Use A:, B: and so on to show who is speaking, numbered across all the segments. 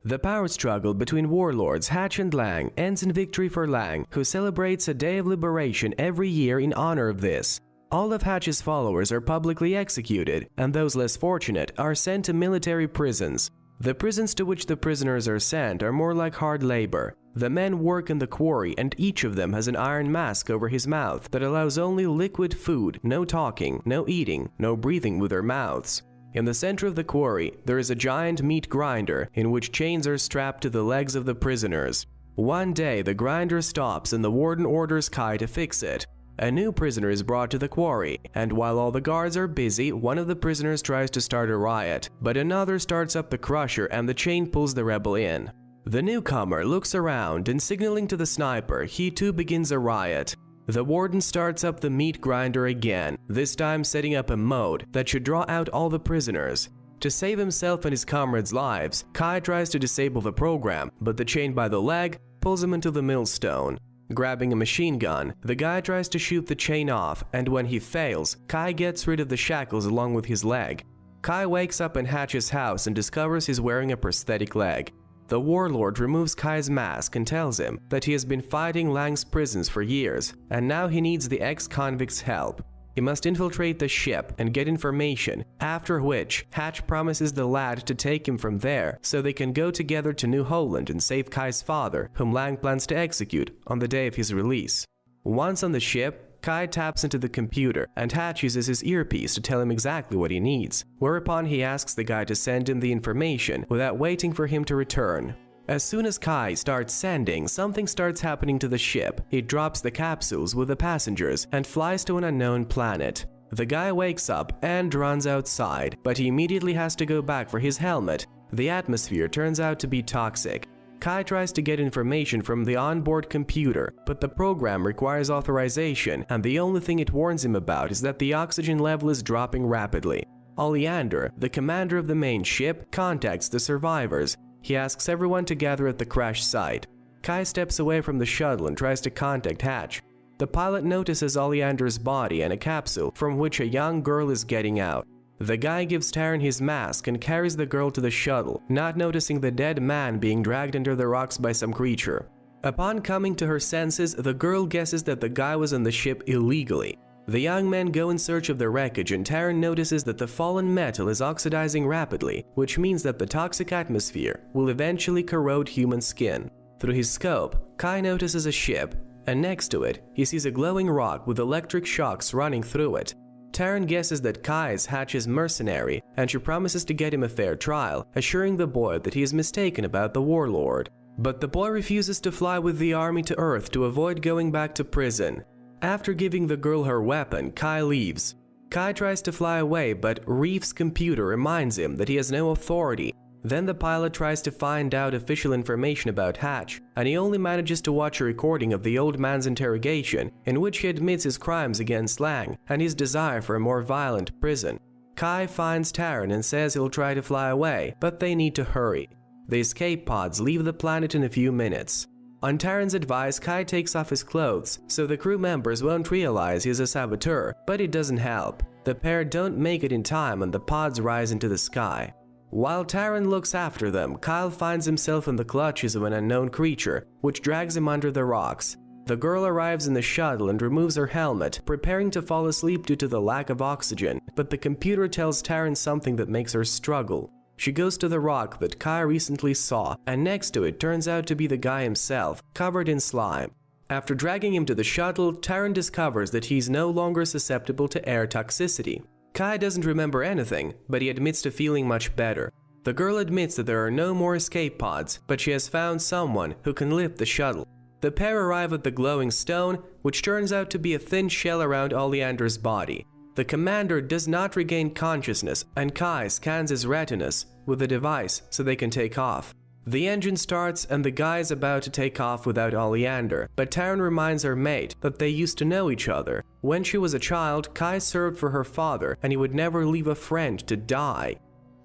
A: The power struggle between warlords Hatch and Lang ends in victory for Lang, who celebrates a day of liberation every year in honor of this. All of Hatch's followers are publicly executed, and those less fortunate are sent to military prisons. The prisons to which the prisoners are sent are more like hard labor. The men work in the quarry, and each of them has an iron mask over his mouth that allows only liquid food, no talking, no eating, no breathing with their mouths. In the center of the quarry, there is a giant meat grinder in which chains are strapped to the legs of the prisoners. One day, the grinder stops and the warden orders Kai to fix it. A new prisoner is brought to the quarry, and while all the guards are busy, one of the prisoners tries to start a riot, but another starts up the crusher and the chain pulls the rebel in. The newcomer looks around and, signaling to the sniper, he too begins a riot. The warden starts up the meat grinder again, this time setting up a mode that should draw out all the prisoners. To save himself and his comrades' lives, Kai tries to disable the program, but the chain by the leg pulls him into the millstone. Grabbing a machine gun, the guy tries to shoot the chain off, and when he fails, Kai gets rid of the shackles along with his leg. Kai wakes up in Hatch's house and discovers he's wearing a prosthetic leg. The warlord removes Kai's mask and tells him that he has been fighting Lang's prisons for years, and now he needs the ex-convict's help. He must infiltrate the ship and get information, after which Hatch promises the lad to take him from there so they can go together to New Holland and save Kai's father, whom Lang plans to execute on the day of his release. Once on the ship, Kai taps into the computer and Hatch uses his earpiece to tell him exactly what he needs, whereupon he asks the guy to send him the information without waiting for him to return. As soon as Kai starts sending, something starts happening to the ship. It drops the capsules with the passengers and flies to an unknown planet. The guy wakes up and runs outside, but he immediately has to go back for his helmet. The atmosphere turns out to be toxic. Kai tries to get information from the onboard computer, but the program requires authorization, and the only thing it warns him about is that the oxygen level is dropping rapidly. Oleander, the commander of the main ship, contacts the survivors. He asks everyone to gather at the crash site. Kai steps away from the shuttle and tries to contact Hatch. The pilot notices Oleander's body and a capsule from which a young girl is getting out. The guy gives Taryn his mask and carries the girl to the shuttle, not noticing the dead man being dragged under the rocks by some creature. Upon coming to her senses, the girl guesses that the guy was on the ship illegally. The young men go in search of the wreckage, and Taryn notices that the fallen metal is oxidizing rapidly, which means that the toxic atmosphere will eventually corrode human skin. Through his scope, Kai notices a ship, and next to it, he sees a glowing rock with electric shocks running through it. Taryn guesses that Kai is Hatch's mercenary, and she promises to get him a fair trial, assuring the boy that he is mistaken about the warlord. But the boy refuses to fly with the army to Earth to avoid going back to prison. After giving the girl her weapon, Kai leaves. Kai tries to fly away, but Reef's computer reminds him that he has no authority. Then the pilot tries to find out official information about Hatch, and he only manages to watch a recording of the old man's interrogation, in which he admits his crimes against Lang and his desire for a more violent prison. Kai finds Taryn and says he'll try to fly away, but they need to hurry. The escape pods leave the planet in a few minutes. On Taryn's advice, Kai takes off his clothes, so the crew members won't realize he's a saboteur, but it doesn't help. The pair don't make it in time and the pods rise into the sky. While Taryn looks after them, Kyle finds himself in the clutches of an unknown creature, which drags him under the rocks. The girl arrives in the shuttle and removes her helmet, preparing to fall asleep due to the lack of oxygen, but the computer tells Taryn something that makes her struggle. She goes to the rock that Kai recently saw, and next to it turns out to be the guy himself, covered in slime. After dragging him to the shuttle, Taryn discovers that he's no longer susceptible to air toxicity. Kai doesn't remember anything, but he admits to feeling much better. The girl admits that there are no more escape pods, but she has found someone who can lift the shuttle. The pair arrive at the glowing stone, which turns out to be a thin shell around Oleander's body. The commander does not regain consciousness, and Kai scans his retinas with the device so they can take off. The engine starts and the guy is about to take off without Oleander, but Taryn reminds her mate that they used to know each other. When she was a child, Kai served for her father and he would never leave a friend to die.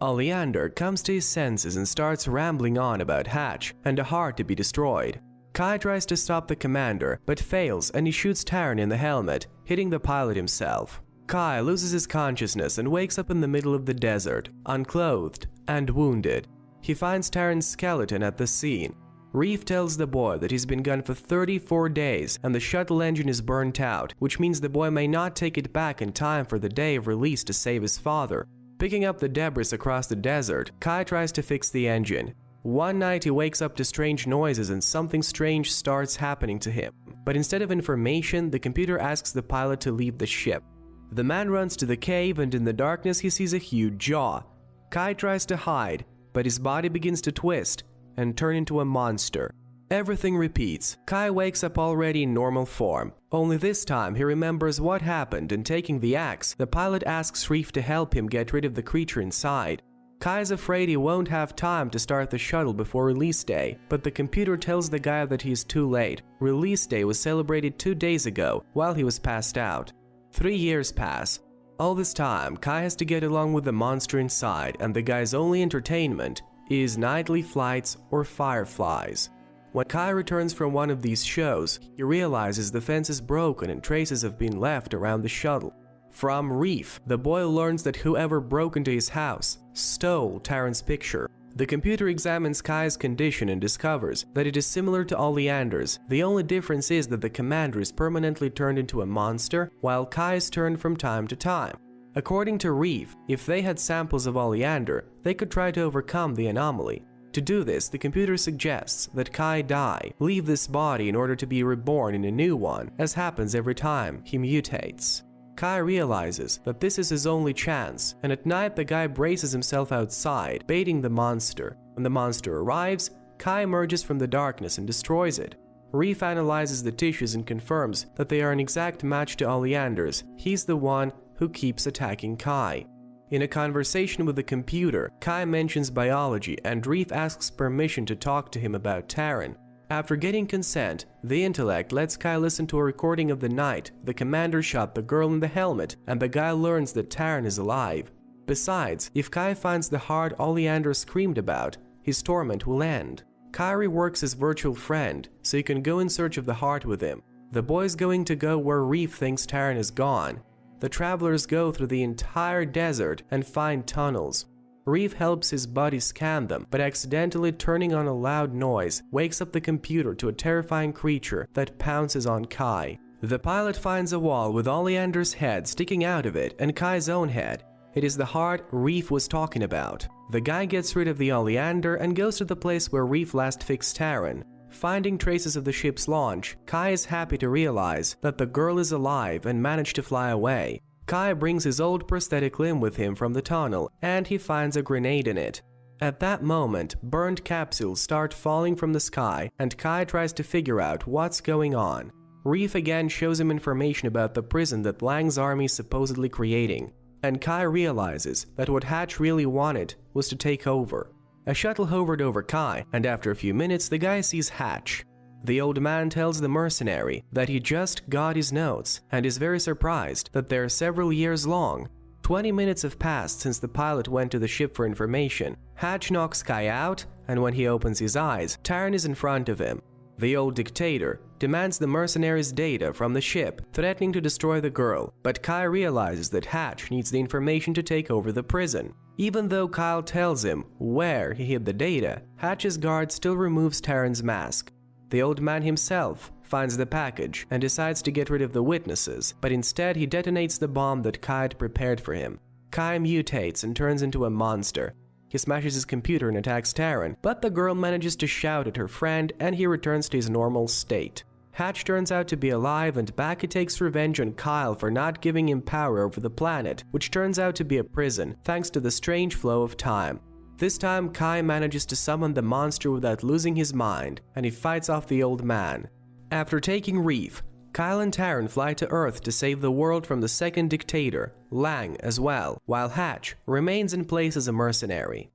A: Oleander comes to his senses and starts rambling on about Hatch and a heart to be destroyed. Kai tries to stop the commander, but fails and he shoots Taryn in the helmet, hitting the pilot himself. Kai loses his consciousness and wakes up in the middle of the desert, unclothed and wounded. he finds Taran's skeleton at the scene. Reef tells the boy that he's been gone for 34 days and the shuttle engine is burnt out, which means the boy may not take it back in time for the day of release to save his father. Picking up the debris across the desert, Kai tries to fix the engine. One night he wakes up to strange noises and something strange starts happening to him. But instead of information, the computer asks the pilot to leave the ship. The man runs to the cave and in the darkness he sees a huge jaw. Kai tries to hide, but his body begins to twist and turn into a monster. Everything repeats. Kai wakes up already in normal form. Only this time he remembers what happened and taking the axe, the pilot asks Reef to help him get rid of the creature inside. Kai is afraid he won't have time to start the shuttle before release day, but the computer tells the guy that he is too late. Release day was celebrated 2 days ago while he was passed out. 3 years pass. All this time, Kai has to get along with the monster inside, and the guy's only entertainment is nightly flights or fireflies. When Kai returns from one of these shows, he realizes the fence is broken and traces have been left around the shuttle. From Reef, the boy learns that whoever broke into his house stole Taran's picture. The computer examines Kai's condition and discovers that it is similar to Oleander's. The only difference is that the commander is permanently turned into a monster, while Kai is turned from time to time. According to Reef, if they had samples of Oleander, they could try to overcome the anomaly. To do this, the computer suggests that Kai die, leave this body in order to be reborn in a new one, as happens every time he mutates. Kai realizes that this is his only chance, and at night the guy braces himself outside, baiting the monster. When the monster arrives, Kai emerges from the darkness and destroys it. Reef analyzes the tissues and confirms that they are an exact match to Oleander's. He's the one who keeps attacking Kai. In a conversation with the computer, Kai mentions biology and Reef asks permission to talk to him about Taran. After getting consent, the intellect lets Kai listen to a recording of the night the commander shot the girl in the helmet, and the guy learns that Taran is alive. Besides, if Kai finds the heart Oleander screamed about, his torment will end. Kai reworks his virtual friend, so he can go in search of the heart with him. The boy's going to go where Reef thinks Taran is gone. The travelers go through the entire desert and find tunnels. Reef helps his buddy scan them, but accidentally turning on a loud noise wakes up the computer to a terrifying creature that pounces on Kai. The pilot finds a wall with Oleander's head sticking out of it and Kai's own head. It is the heart Reef was talking about. The guy gets rid of the Oleander and goes to the place where Reef last fixed Taran. Finding traces of the ship's launch, Kai is happy to realize that the girl is alive and managed to fly away. Kai brings his old prosthetic limb with him from the tunnel, and he finds a grenade in it. At that moment, burned capsules start falling from the sky, and Kai tries to figure out what's going on. Reef again shows him information about the prison that Lang's army is supposedly creating, and Kai realizes that what Hatch really wanted was to take over. A shuttle hovered over Kai, and after a few minutes, the guy sees Hatch. The old man tells the mercenary that he just got his notes and is very surprised that they're several years long. 20 minutes have passed since the pilot went to the ship for information. Hatch knocks Kai out, and when he opens his eyes, Taran is in front of him. The old dictator demands the mercenary's data from the ship, threatening to destroy the girl, but Kai realizes that Hatch needs the information to take over the prison. Even though Kyle tells him where he hid the data, Hatch's guard still removes Taran's mask. The old man himself finds the package and decides to get rid of the witnesses, but instead he detonates the bomb that Kai had prepared for him. Kai mutates and turns into a monster. He smashes his computer and attacks Taran, but the girl manages to shout at her friend and he returns to his normal state. Hatch turns out to be alive, and back he takes revenge on Kyle for not giving him power over the planet, which turns out to be a prison thanks to the strange flow of time. This time, Kai manages to summon the monster without losing his mind, and he fights off the old man. After taking Reef, Kyle and Taran fly to Earth to save the world from the second dictator, Lang, as well, while Hatch remains in place as a mercenary.